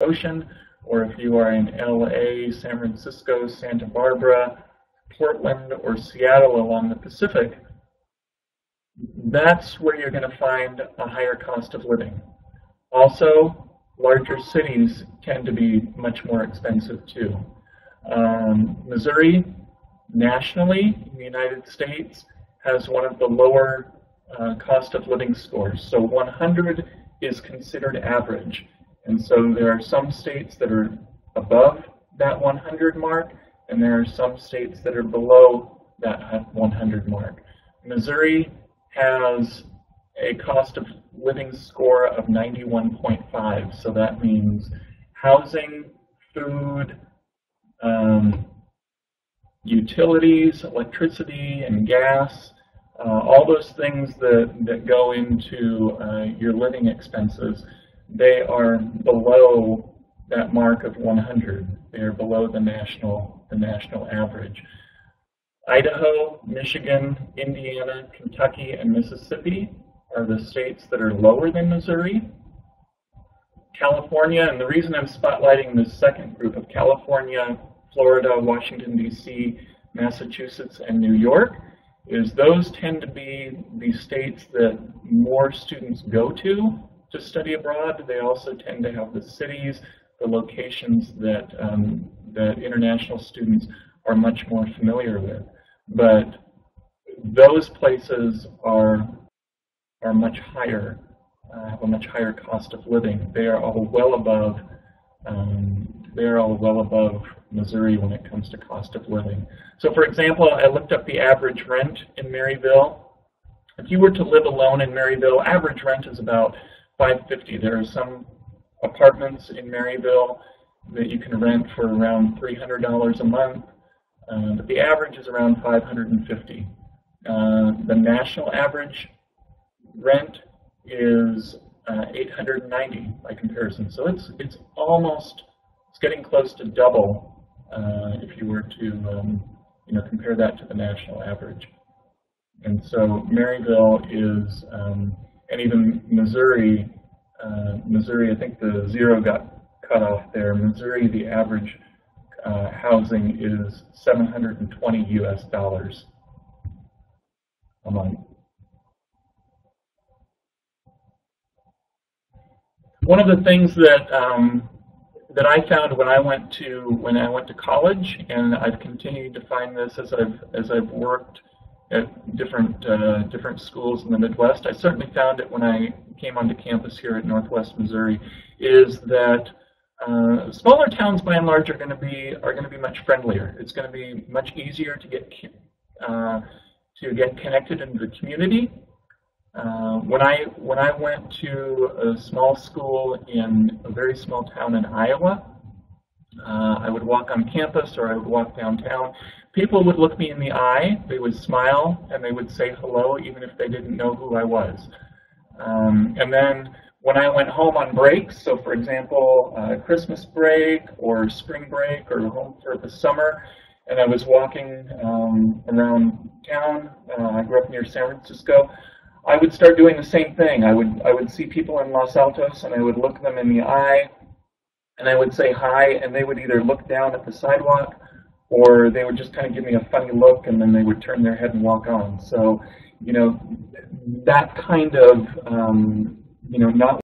Ocean, or if you are in LA, San Francisco, Santa Barbara, Portland, or Seattle along the Pacific, that's where you're going to find a higher cost of living. Also, larger cities tend to be much more expensive too. Missouri, nationally, in the United States, has one of the lower cost of living scores. So 100 is considered average. And so there are some states that are above that 100 mark, and there are some states that are below that 100 mark. Missouri has a cost of living score of 91.5, so that means housing, food, utilities, electricity, and gas, all those things that go into your living expenses, they are below that mark of 100. They are below the national average. Idaho, Michigan, Indiana, Kentucky, and Mississippi are the states that are lower than Missouri. California, and the reason I'm spotlighting this second group of California, Florida, Washington, D.C., Massachusetts, and New York, is those tend to be the states that more students go to study abroad. They also tend to have the cities, the locations that international students are much more familiar with. But those places are much higher, have a much higher cost of living. They are all well above Missouri when it comes to cost of living. So for example, I looked up the average rent in Maryville. If you were to live alone in Maryville, average rent is about $550. There are some apartments in Maryville that you can rent for around $300 a month, but the average is around $550. The national average rent is $890 by comparison. So it's getting close to double if you were to compare that to the national average. And so Maryville is, and even Missouri, I think the zero got cut off there. Missouri, the average housing is $720 US a month. One of the things that I found when I went to college, and I've continued to find this as I've worked at different schools in the Midwest. I certainly found it when I came onto campus here at Northwest Missouri, is that smaller towns by and large are going to be much friendlier. It's going to be much easier to get connected into the community. When I went to a small school in a very small town in Iowa, I would walk on campus or I would walk downtown. People would look me in the eye, they would smile, and they would say hello even if they didn't know who I was. And then when I went home on breaks, so for example, Christmas break or spring break or home for the summer, and I was walking around town, I grew up near San Francisco, I would start doing the same thing. I would see people in Los Altos and I would look them in the eye and I would say hi, and they would either look down at the sidewalk or they would just kind of give me a funny look and then they would turn their head and walk on. So, that kind of, not